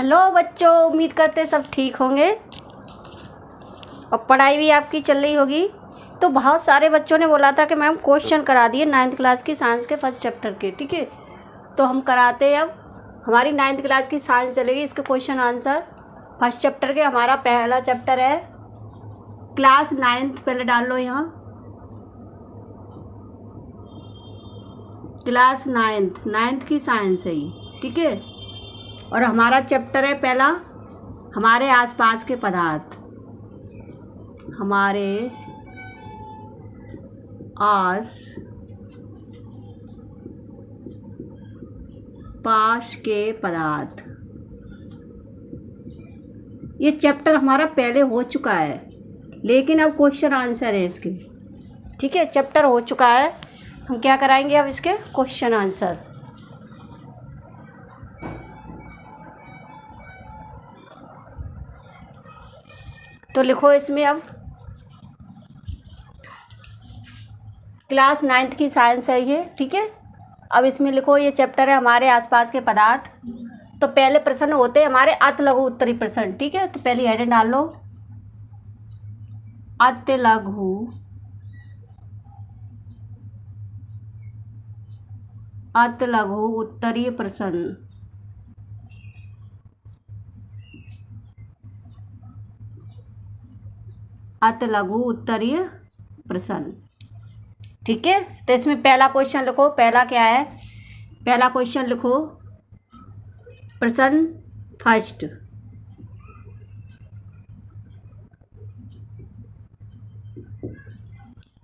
Hello बच्चों, उम्मीद करते सब ठीक होंगे और पढ़ाई भी आपकी चल रही होगी। तो बहुत सारे बच्चों ने बोला था कि मैम क्वेश्चन करा दिए 9th क्लास की साइंस के फर्स्ट चैप्टर के। ठीक है, तो हम कराते हैं। अब हमारी 9th क्लास की साइंस चलेगी, इसके क्वेश्चन आंसर फर्स्ट चैप्टर के। हमारा पहला चैप्टर है क्लास 9th, पहले डाल लो यहाँ क्लास 9th की साइंस है ये। ठीक है, और हमारा चैप्टर है पहला हमारे आसपास के पदार्थ। हमारे आस पास के पदार्थ, ये चैप्टर हमारा पहले हो चुका है, लेकिन अब क्वेश्चन आंसर है इसके। ठीक है, चैप्टर हो चुका है, हम क्या कराएंगे अब इसके क्वेश्चन आंसर। तो लिखो इसमें अब क्लास 9th की साइंस है ये। ठीक है, अब इसमें लिखो ये चैप्टर है हमारे आसपास के पदार्थ। तो पहले प्रश्न होते हैं हमारे अति लघु उत्तरी प्रश्न। ठीक है, तो पहली हेडिंग डाल लो अति लघु उत्तरीय प्रश्न। अति लघु उत्तरीय प्रश्न। ठीक है, तो इसमें पहला क्वेश्चन लिखो। पहला क्या है? पहला क्वेश्चन लिखो प्रश्न फर्स्ट।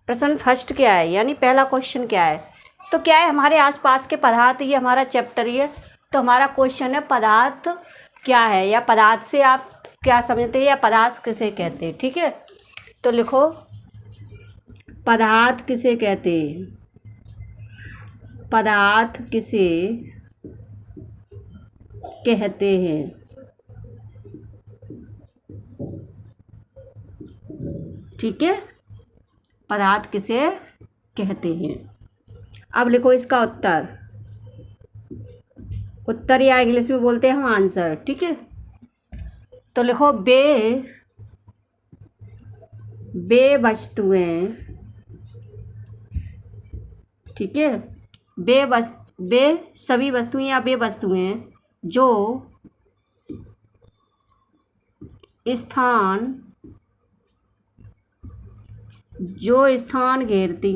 प्रश्न फर्स्ट क्या है, यानी पहला क्वेश्चन क्या है? तो क्या है, हमारे आसपास के पदार्थ, ये हमारा चैप्टर ही है। तो हमारा क्वेश्चन है पदार्थ क्या है, या पदार्थ से आप क्या समझते हैं, या पदार्थ किसे कहते हैं। ठीक है, तो लिखो पदार्थ किसे कहते हैं। पदार्थ किसे कहते हैं। ठीक है, पदार्थ किसे कहते हैं। अब लिखो इसका उत्तर। उत्तर या इंग्लिश में बोलते हैं हम आंसर। ठीक है, तो लिखो बे वस्तुएं। ठीक है, बे सभी वस्तुएं या बे वस्तुएं जो स्थान घेरती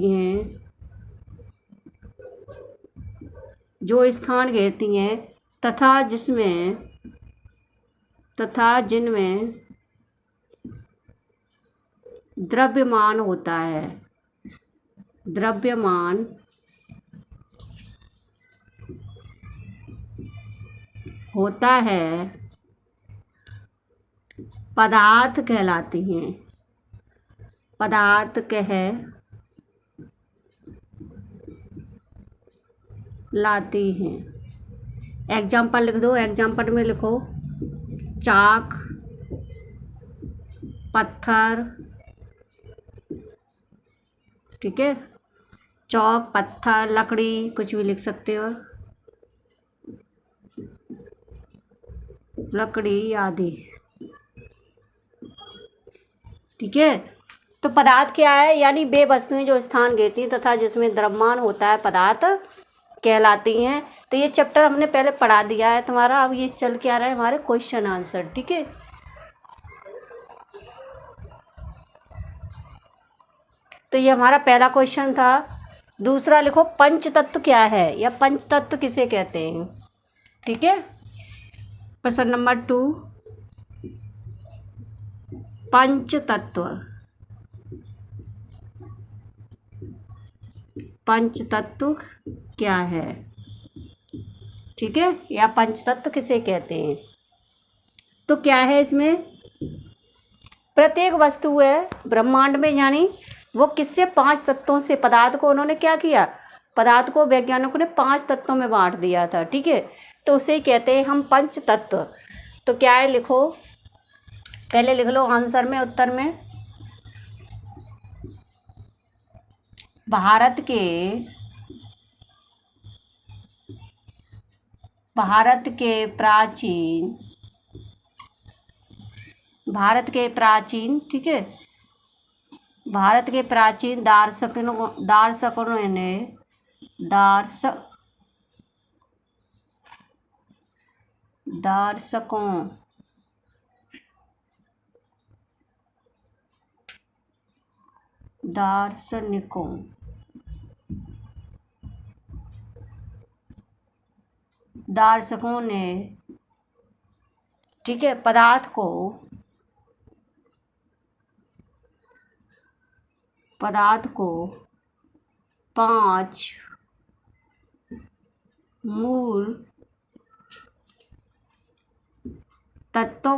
हैं, तथा जिनमें द्रव्यमान होता है। द्रव्यमान होता है, पदार्थ कहलाती हैं। पदार्थ कहलाती हैं। एग्जाम्पल लिख दो। एग्जाम्पल में लिखो चाक, पत्थर। ठीक है, चौक, पत्थर, लकड़ी, कुछ भी लिख सकते हो, लकड़ी आदि। ठीक है, तो पदार्थ क्या है, यानी वे वस्तुएं जो स्थान घेरती हैं तथा जिसमें द्रव्यमान होता है, पदार्थ कहलाती हैं। तो ये चैप्टर हमने पहले पढ़ा दिया है तुम्हारा। अब ये चल के आ रहा है हमारे क्वेश्चन आंसर। ठीक है, तो ये हमारा पहला क्वेश्चन था। दूसरा लिखो पंच तत्व क्या है, या पंच तत्व किसे कहते हैं। ठीक है, प्रश्न नंबर 2, पंच तत्व। पंच तत्व क्या है। ठीक है, या पंच तत्व किसे कहते हैं। तो क्या है इसमें, प्रत्येक वस्तु है ब्रह्मांड में, यानी वो किससे 5 तत्वों से, पदार्थ को उन्होंने क्या किया, पदार्थ को वैज्ञानिकों ने 5 तत्वों में बांट दिया था। ठीक है, तो उसे ही कहते हैं हम पंच तत्व। तो क्या है लिखो, पहले लिख लो आंसर में, उत्तर में भारत के प्राचीन भारत के प्राचीन, ठीक है, भारत के प्राचीन दार्शकों ने दार्शकों दार्शनिकों दार्शकों ने, ठीक है, पदार्थ को 5 मूल तत्वों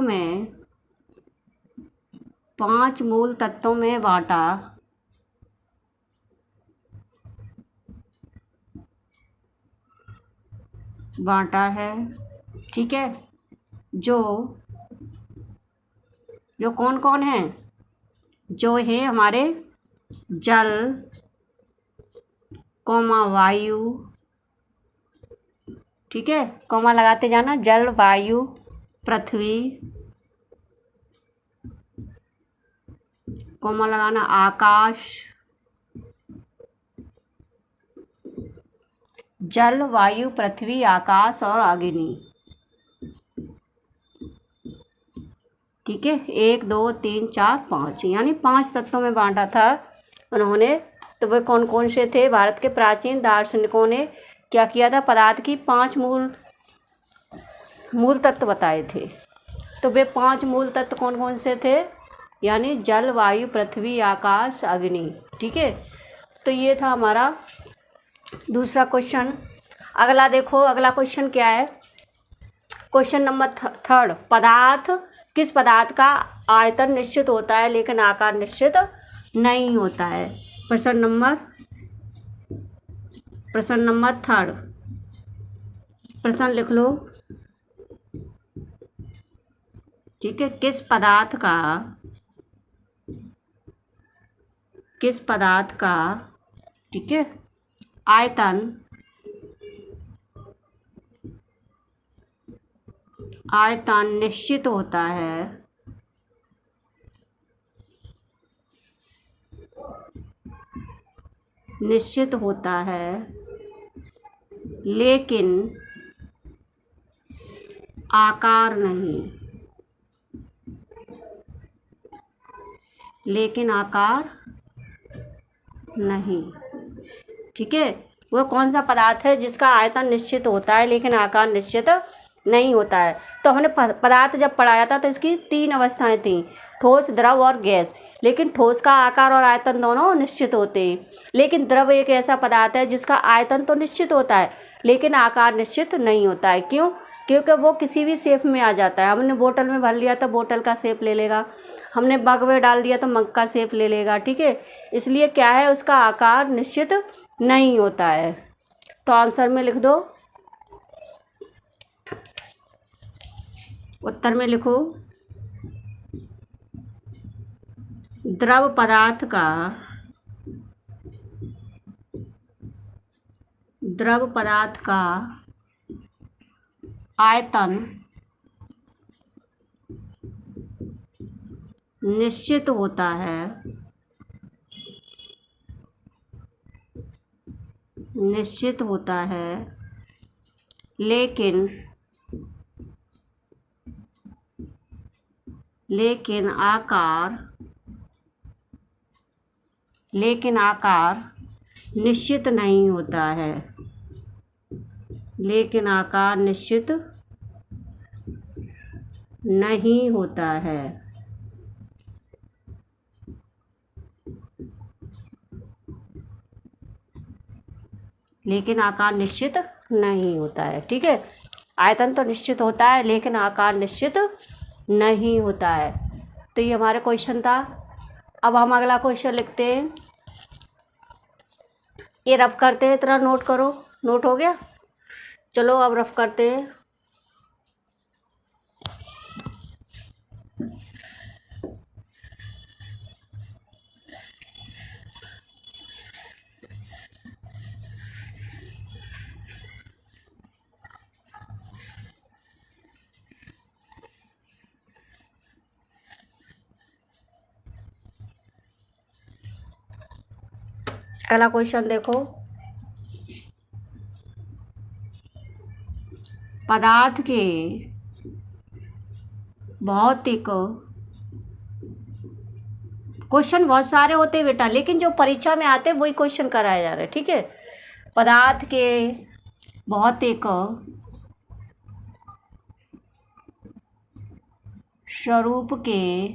में बांटा है, ठीक है। जो कौन कौन है, जो है हमारे जल, वायु, ठीक है, कॉमा लगाते जाना, जल, वायु, पृथ्वी, कॉमा लगाना, आकाश, जल, वायु, पृथ्वी, आकाश और अग्नि, ठीक है। 1 2 3 4 5 यानी 5 तत्वों में बांटा था उन्होंने। तो वे कौन कौन से थे? भारत के प्राचीन दार्शनिकों ने क्या किया था? पदार्थ की 5 मूल तत्व बताए थे। तो वे 5 मूल तत्व कौन कौन से थे? यानी जल, वायु, पृथ्वी, आकाश, अग्नि, ठीक है। तो ये था हमारा दूसरा क्वेश्चन। अगला देखो, अगला क्वेश्चन क्या है? क्वेश्चन नंबर 3, किस पदार्थ का आयतन निश्चित होता है लेकिन आकार निश्चित नहीं होता है? प्रश्न नंबर 3, प्रश्न लिख लो, ठीक है। किस पदार्थ का, ठीक है, आयतन निश्चित होता है लेकिन आकार नहीं, ठीक है। वह कौन सा पदार्थ है जिसका आयतन निश्चित होता है लेकिन आकार निश्चित नहीं होता है? तो हमने पदार्थ जब पढ़ाया था तो इसकी 3 अवस्थाएं थीं, ठोस, द्रव और गैस। लेकिन ठोस का आकार और आयतन दोनों निश्चित होते हैं, लेकिन द्रव एक ऐसा पदार्थ है जिसका आयतन तो निश्चित होता है लेकिन आकार निश्चित नहीं होता है। क्यों? क्योंकि वो किसी भी शेप में आ जाता है। हमने बोतल में भर लिया तो बोतल का शेप ले लेगा, हमने मग में डाल दिया तो मग का शेप ले लेगा, ठीक है। इसलिए क्या है, उसका आकार निश्चित नहीं होता है। तो आंसर में लिख दो, उत्तर में लिखो, द्रव पदार्थ का आयतन निश्चित होता है लेकिन आकार निश्चित नहीं होता है, लेकिन आकार निश्चित नहीं होता है। लेकिन आकार निश्चित नहीं होता है, ठीक है। आयतन तो निश्चित होता है लेकिन आकार निश्चित नहीं होता है। तो ये हमारा क्वेश्चन था। अब हम अगला क्वेश्चन लिखते हैं, ये रफ करते हैं, इतना नोट करो। नोट हो गया? चलो अब रफ करते हैं। अगला क्वेश्चन देखो, पदार्थ के भौतिक, क्वेश्चन बहुत सारे होते हैं बेटा, लेकिन जो परीक्षा में आते हैं वही क्वेश्चन कराया जा रहा है, ठीक है। पदार्थ के भौतिक स्वरूप के,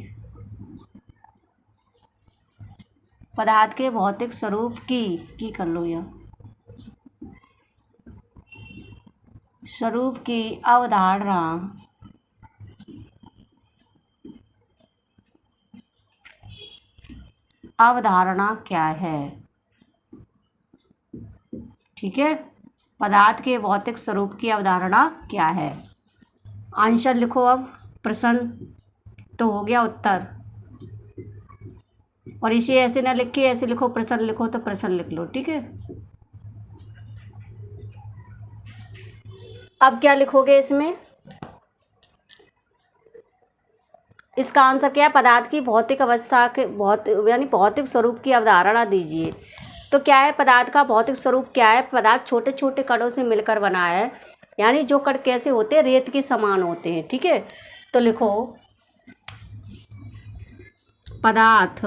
पदार्थ के भौतिक स्वरूप की कर लो, यह स्वरूप की अवधारणा क्या है, ठीक है। पदार्थ के भौतिक स्वरूप की अवधारणा क्या है। आंसर लिखो। अब प्रश्न तो हो गया, उत्तर, और इसे ऐसे ना लिख के ऐसे लिखो, प्रश्न लिखो तो प्रश्न लिख लो, ठीक है। अब क्या लिखोगे इसमें, इसका आंसर क्या है, पदार्थ की भौतिक अवस्था के यानी भौतिक स्वरूप की अवधारणा दीजिए। तो क्या है पदार्थ का भौतिक स्वरूप क्या है, पदार्थ छोटे छोटे कणों से मिलकर बना है, यानी जो कण कैसे होते हैं, रेत के समान होते हैं, ठीक है। तो लिखो, पदार्थ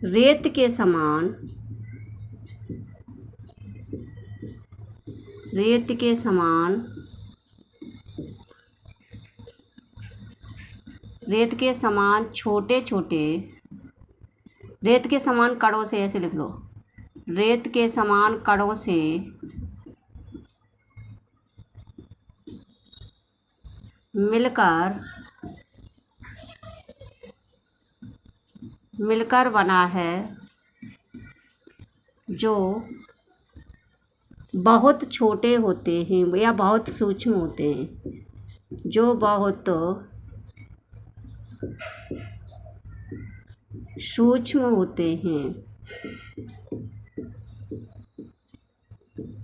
रेत के समान, रेत के समान, रेत के समान छोटे छोटे, रेत के समान कणों से, ऐसे लिख लो, रेत के समान कणों से मिलकर बना है, जो बहुत छोटे होते हैं या बहुत सूक्ष्म होते हैं, जो बहुत सूक्ष्म होते हैं,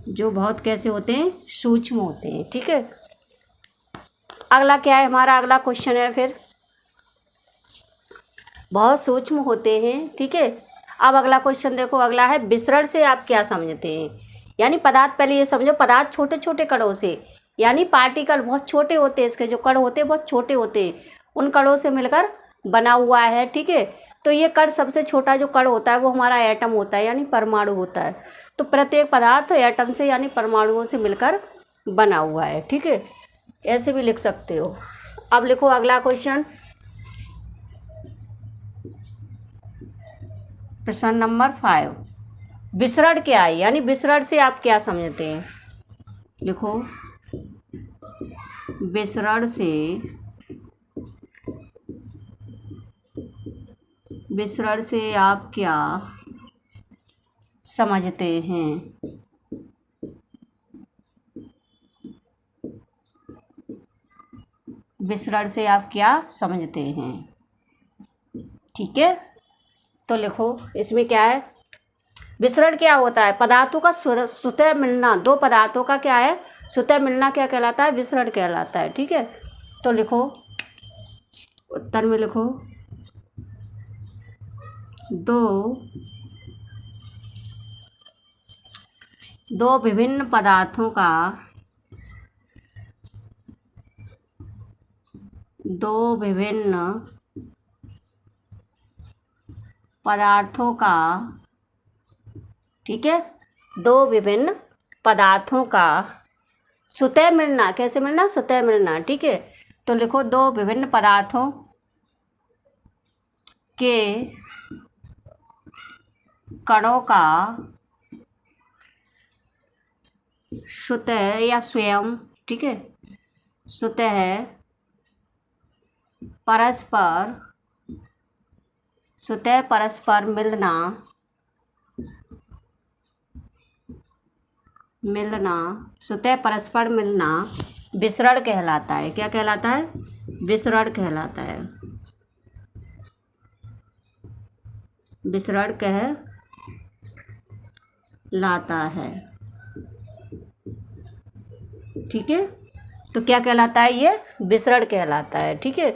जो बहुत कैसे होते हैं, सूक्ष्म होते हैं, ठीक है। अगला क्या है हमारा, अगला क्वेश्चन है फिर, बहुत सूक्ष्म होते हैं, ठीक है। अब अगला क्वेश्चन देखो, अगला है विसरण से आप क्या समझते हैं। यानी पदार्थ, पहले ये समझो, पदार्थ छोटे छोटे कणों से, यानी पार्टिकल बहुत छोटे होते हैं, इसके जो कण होते हैं बहुत छोटे होते हैं, उन कणों से मिलकर बना हुआ है, ठीक है। तो ये कण, सबसे छोटा जो कण होता है वो हमारा एटम होता है, यानी परमाणु होता है। तो प्रत्येक पदार्थ एटम से यानी परमाणुओं से मिलकर बना हुआ है, ठीक है, ऐसे भी लिख सकते हो। अब लिखो अगला क्वेश्चन, प्रश्न नंबर 5, विसरण क्या है, यानी विसरण से आप क्या समझते हैं। लिखो, विसरण से आप क्या समझते हैं। विसरण से आप क्या समझते हैं, ठीक है। तो लिखो इसमें क्या है, विसरण क्या होता है, पदार्थों का स्वतः मिलना, दो पदार्थों का क्या है, स्वतः मिलना क्या कहलाता है, विसरण कहलाता है, ठीक है। तो लिखो, उत्तर में लिखो, दो विभिन्न पदार्थों का, दो विभिन्न पदार्थों का, ठीक है, दो विभिन्न पदार्थों का स्वतः मिलना, कैसे मिलना, स्वतः मिलना, ठीक है। तो लिखो, दो विभिन्न पदार्थों के कणों का स्वतः या स्वयं, ठीक है, स्वतः परस्पर स्वतः परस्पर मिलना विसरण कहलाता है। क्या कहलाता है, विसरण कहलाता है, विसरण कहलाता है, ठीक है। तो क्या कहलाता है, ये विसरण कहलाता है, ठीक है।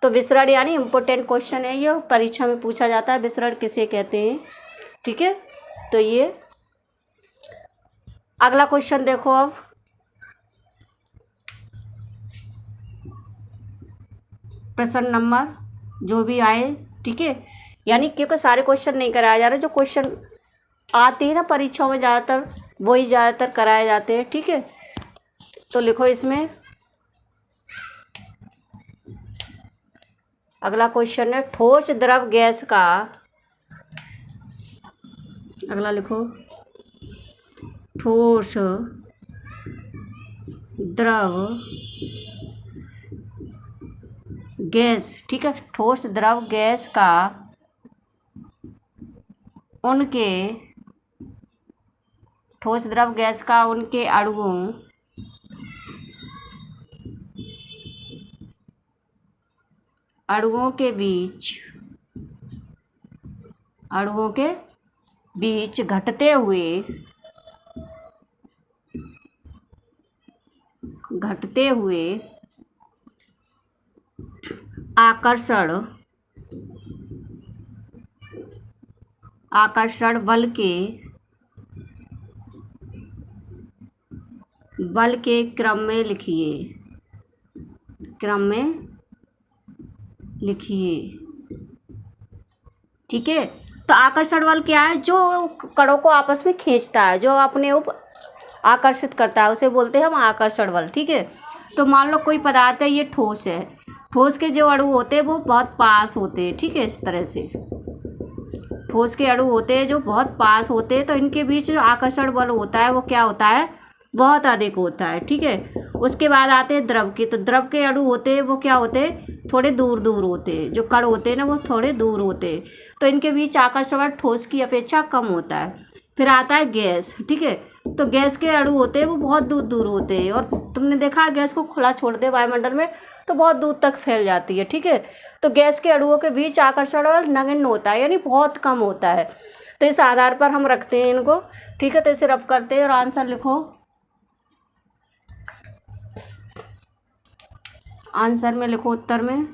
तो विसरण यानी इम्पोर्टेंट क्वेश्चन है, ये परीक्षा में पूछा जाता है, विसरण किसे कहते हैं। ठीक है, तो ये अगला क्वेश्चन देखो अब। प्रश्न नंबर जो भी आए, ठीक है, यानी क्योंकि सारे क्वेश्चन नहीं कराए जा रहे, जो क्वेश्चन आते हैं ना परीक्षाओं में ज़्यादातर वही ज़्यादातर कराए जाते हैं। ठीक है, तो लिखो इसमें अगला क्वेश्चन है ठोस द्रव गैस का, अगला लिखो ठोस द्रव गैस। ठीक है, ठोस द्रव गैस का उनके ठोस द्रव गैस का उनके अणुओं के बीच घटते हुए आकर्षण बल के क्रम में लिखिए। ठीक है, तो आकर्षण बल क्या है? जो कणों को आपस में खींचता है, जो अपने ऊपर आकर्षित करता है, उसे बोलते हैं हम आकर्षण बल। ठीक है, तो मान लो कोई पदार्थ है, ये ठोस है, ठोस के जो अणु होते हैं वो बहुत पास होते हैं। ठीक है, इस तरह से ठोस के अणु होते हैं जो बहुत पास होते हैं, तो इनके बीच जो आकर्षण बल होता है वो क्या होता है? बहुत अधिक होता है। ठीक है, उसके बाद आते हैं द्रव के, तो द्रव के अणु होते हैं वो क्या होते हैं? थोड़े दूर दूर होते हैं, जो कण होते हैं ना वो थोड़े दूर होते हैं, तो इनके बीच आकर्षण बल ठोस की अपेक्षा कम होता है। फिर आता है गैस। ठीक है, तो गैस के अणु होते हैं वो बहुत दूर दूर होते हैं, और तुमने देखा है गैस को खुला छोड़ दे वायुमंडल में तो बहुत दूर तक फैल जाती है। ठीक है, तो गैस के अणुओं के बीच आकर्षण बल नगण्य होता है, यानी बहुत कम होता है। तो इस आधार पर हम रखते हैं इनको। ठीक है, तो इसे रफ करते हैं और आंसर लिखो। आंसर में लिखो, उत्तर में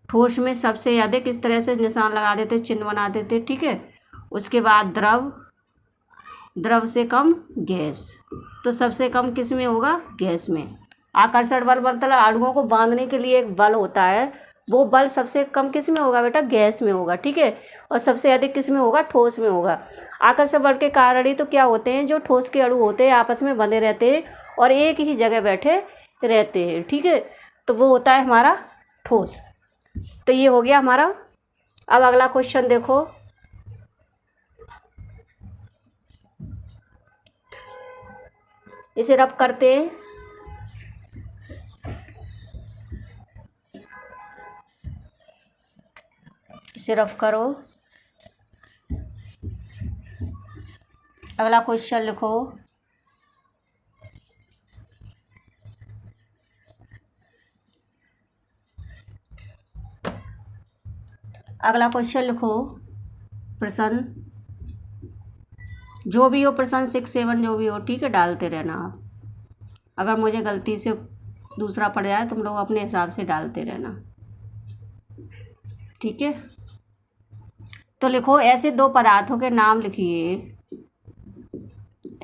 ठोस में सबसे अधिक इस तरह से निशान लगा देते, चिन्ह बना देते। ठीक है, उसके बाद द्रव से कम गैस, तो सबसे कम किस में होगा? गैस में। आकर्षण बल मतलब अणुओं को बांधने के लिए एक बल होता है, वो बल सबसे कम किस में होगा बेटा? गैस में होगा। ठीक है, और सबसे अधिक किस में होगा? ठोस में होगा। आकर्षण बल के कारण ही तो क्या होते हैं, जो ठोस के अणु होते हैं आपस में बंधे रहते हैं और एक ही जगह बैठे रहते हैं। ठीक है, तो वो होता है हमारा ठोस। तो ये हो गया हमारा। अब अगला क्वेश्चन देखो, इसे रब करते हैं। इसे रफ करो। अगला क्वेश्चन लिखो। अगला क्वेश्चन लिखो, प्रश्न जो भी हो, प्रश्न 6, 7 जो भी हो, ठीक है, डालते रहना आप। अगर मुझे गलती से दूसरा पड़ जाए तुम लोग अपने हिसाब से डालते रहना। ठीक है, तो लिखो ऐसे दो पदार्थों के नाम लिखिए।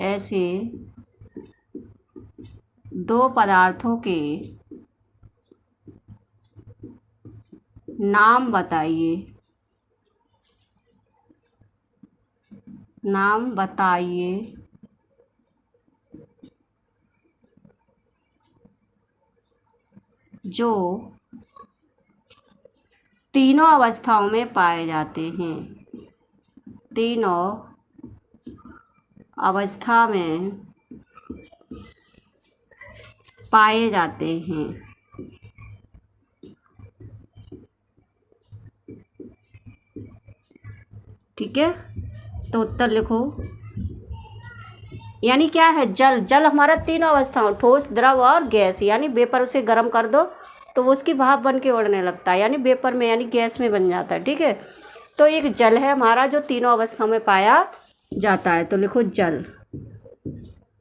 ऐसे दो पदार्थों के नाम बताइए। जो तीनों अवस्थाओं में पाए जाते हैं। तीनों अवस्था में पाए जाते हैं। ठीक है, तो उत्तर लिखो। यानी क्या है? जल हमारा तीनों अवस्थाओं, ठोस, द्रव और गैस, यानी वेपर उसे गर्म कर दो तो वो उसकी भाप बन के उड़ने लगता है, यानी वेपर में यानी गैस में बन जाता है। ठीक है, तो एक जल है हमारा जो तीनों अवस्थाओं में पाया जाता है, तो लिखो जल।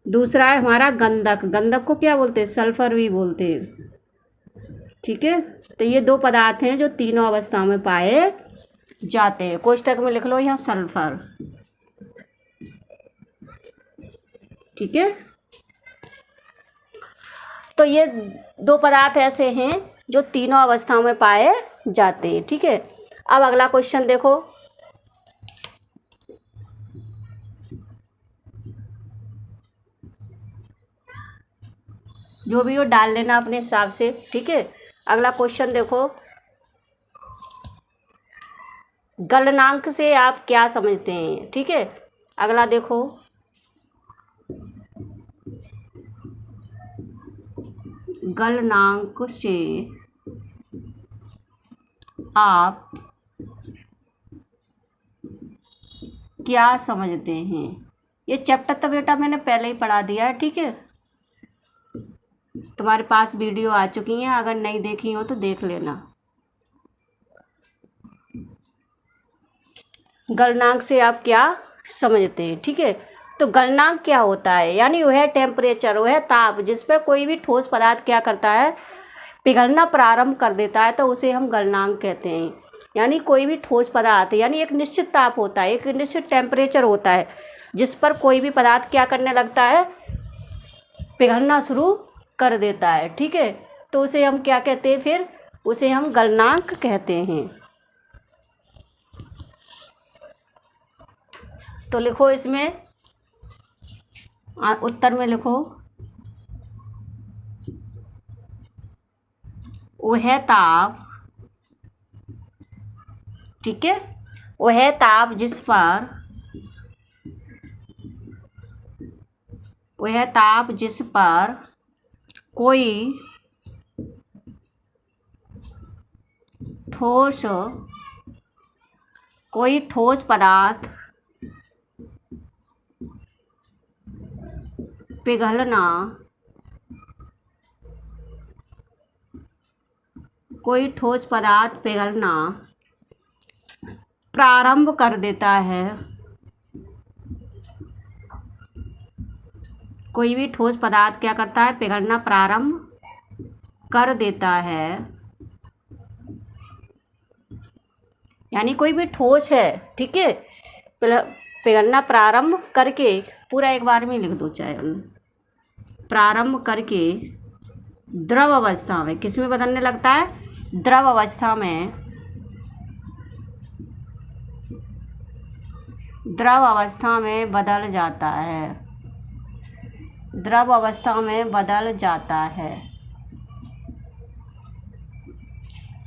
दूसरा है हमारा गंधक। गंधक को क्या बोलते हैं? सल्फर भी बोलते हैं। ठीक है, तो ये दो पदार्थ हैं जो तीनों अवस्थाओं में पाए जाते हैं। कोष्टक में लिख लो यहाँ सल्फर। ठीक है, तो ये दो पदार्थ ऐसे हैं जो तीनों अवस्थाओं में पाए जाते हैं। ठीक है, अब अगला क्वेश्चन देखो। जो भी हो डाल लेना अपने हिसाब से। ठीक है, अगला क्वेश्चन देखो। गलनांक से आप क्या समझते हैं? ठीक है, अगला देखो। गलनांक से आप क्या समझते हैं? ये चैप्टर तो बेटा मैंने पहले ही पढ़ा दिया है। ठीक है, तुम्हारे पास वीडियो आ चुकी हैं, अगर नहीं देखी हो तो देख लेना। गलनांक से आप क्या समझते हैं? ठीक है, तो गलनांक क्या होता है? यानी वह टेम्परेचर, वह ताप जिस पर कोई भी ठोस पदार्थ क्या करता है? पिघलना प्रारंभ कर देता है, तो उसे हम गलनांक कहते हैं। यानी कोई भी ठोस पदार्थ, यानी एक निश्चित ताप होता है, एक निश्चित टेम्परेचर होता है जिस पर कोई भी पदार्थ क्या करने लगता है? पिघलना शुरू कर देता है। ठीक है, तो उसे हम क्या कहते हैं? फिर उसे हम गलनांक कहते हैं। तो लिखो इसमें उत्तर में लिखो, वह ताप, ठीक है, वह ताप जिस पर, वह ताप जिस पर कोई ठोस पदार्थ पिघलना, कोई ठोस पदार्थ पिघलना प्रारंभ कर देता है, कोई भी ठोस पदार्थ क्या करता है? पिघलना प्रारंभ कर देता है। यानी कोई भी ठोस है, ठीक है, पिघलना प्रारंभ करके, पूरा एक बार में लिख दो चाहे, प्रारंभ करके द्रव अवस्था में, किस में बदलने लगता है? द्रव अवस्था में, द्रव अवस्था में बदल जाता है, द्रव अवस्था में बदल जाता है।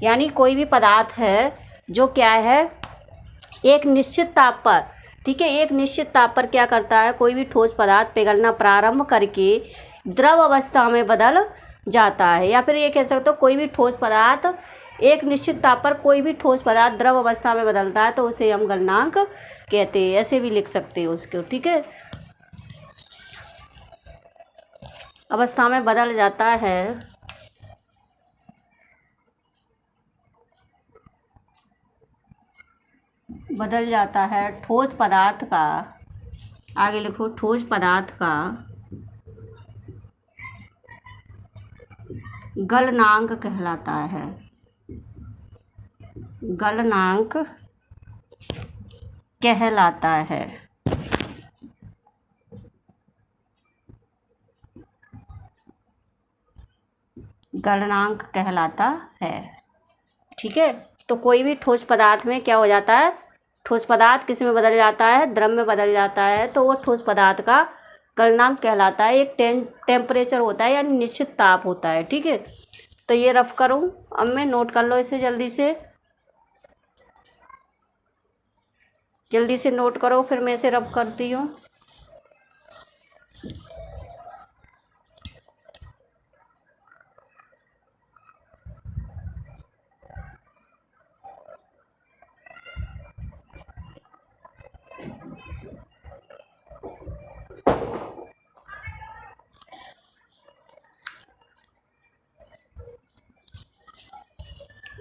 यानी कोई भी पदार्थ है जो क्या है? एक निश्चित ताप पर, ठीक है, एक निश्चित ताप पर क्या करता है? कोई भी ठोस पदार्थ पिघलना प्रारंभ करके द्रव अवस्था में बदल जाता है। या फिर ये कह सकते हो कोई भी ठोस पदार्थ एक निश्चित ताप पर, कोई भी ठोस पदार्थ द्रव अवस्था में बदलता है, तो उसे हम गलनांक कहते हैं। ऐसे भी लिख सकते हो उसको। ठीक है, अवस्था में बदल जाता है, बदल जाता है ठोस पदार्थ का, आगे लिखो, ठोस पदार्थ का गलनांक कहलाता है, गलनांक कहलाता है। गलनांक कहलाता है। ठीक है, तो कोई भी ठोस पदार्थ में क्या हो जाता है? ठोस पदार्थ किस में बदल जाता है? द्रव में बदल जाता है, तो वो ठोस पदार्थ का गलनांक कहलाता है। एक टेम्परेचर होता है, यानी निश्चित ताप होता है। ठीक है, तो ये रफ करूँ, अब मैं नोट कर लो इसे, जल्दी से नोट करो, फिर मैं इसे रफ करती हूँ।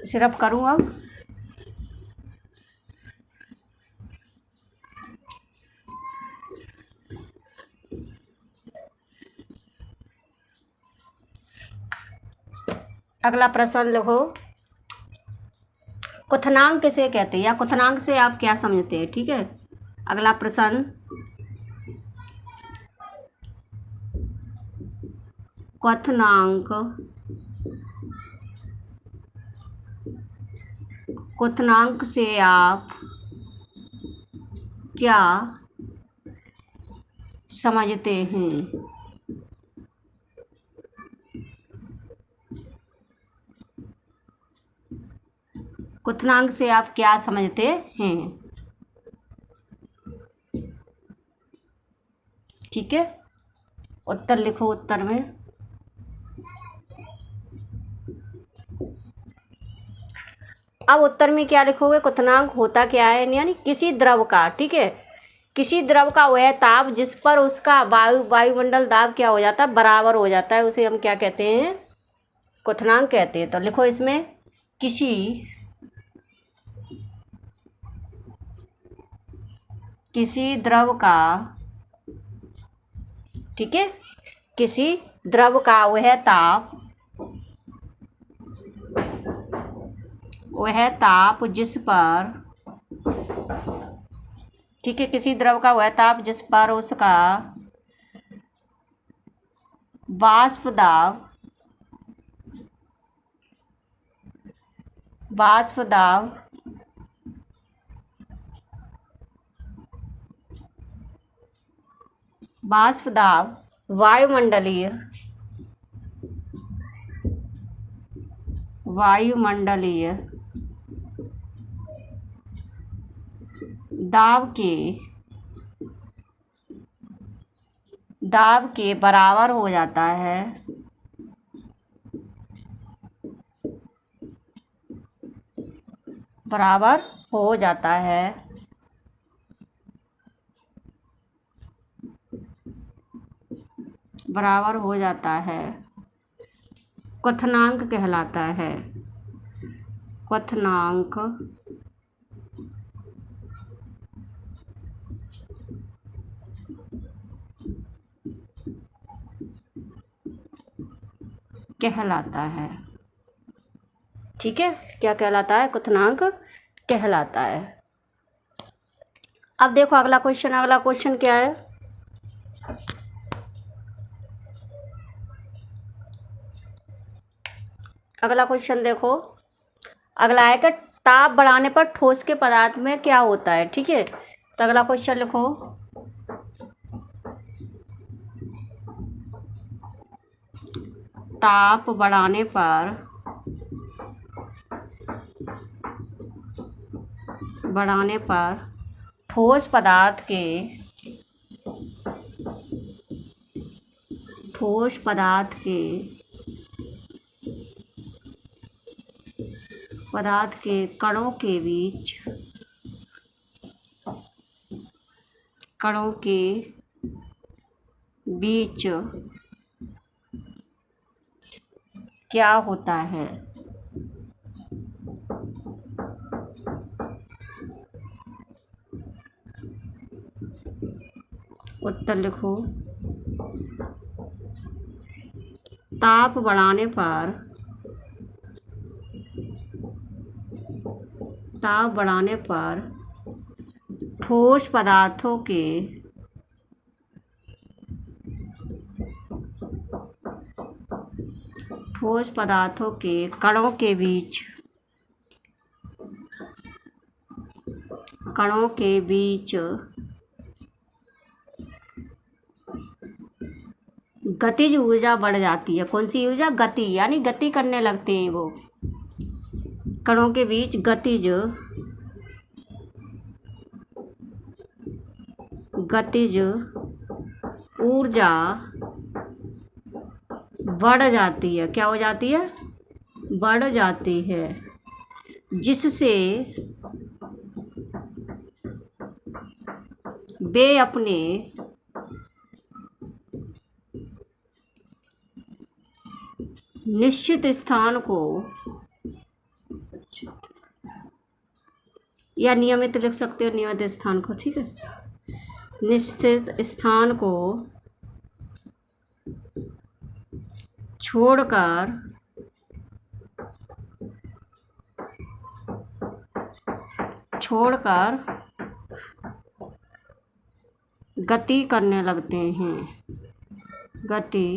सिर्फ करूँ अब। अगला प्रश्न लिखो, क्वथनांक किसे कहते हैं, या क्वथनांक से आप क्या समझते हैं। ठीक है, अगला प्रश्न, क्वथनांक, क्वथनांक से आप क्या समझते हैं। क्वथनांक से आप क्या समझते हैं। ठीक है, उत्तर लिखो उत्तर में। अब उत्तर में क्या लिखोगे, क्वथनांक होता क्या है, यानी किसी द्रव का, ठीक है, किसी द्रव का वह ताप जिस पर उसका वायुमंडल दाब क्या हो जाता है, बराबर हो जाता है, उसे हम क्या कहते हैं, क्वथनांक कहते हैं। तो लिखो इसमें, किसी द्रव का, ठीक है, किसी द्रव का वह ताप जिस पर, ठीक है, किसी द्रव का वह ताप जिस पर उसका वाष्प दाब वायुमंडलीय दाब के बराबर हो जाता है, बराबर हो जाता है, बराबर हो जाता है, क्वथनांक कहलाता है। क्वथनांक कहलाता है। ठीक है, क्या कहलाता है, क्वथनांक कहलाता है। अब देखो अगला क्वेश्चन क्या है, अगला क्वेश्चन देखो, अगला है कि ताप बढ़ाने पर ठोस के पदार्थ में क्या होता है। ठीक है, तो अगला क्वेश्चन लिखो, ताप बढ़ाने पर ठोस पदार्थ के कणों के बीच क्या होता है। उत्तर लिखो, ताप बढ़ाने पर ठोस पदार्थों के कणों के बीच गतिज ऊर्जा बढ़ जाती है। कौन सी ऊर्जा, गति, यानी गति करने लगते हैं वो, कणों के बीच गतिज ऊर्जा बढ़ जाती है। क्या हो जाती है, बढ़ जाती है, जिससे वे अपने निश्चित स्थान को, या नियमित लिख सकते हो, नियमित स्थान को, ठीक है, निश्चित स्थान को छोड़कर छोड़कर गति करने लगते हैं, गति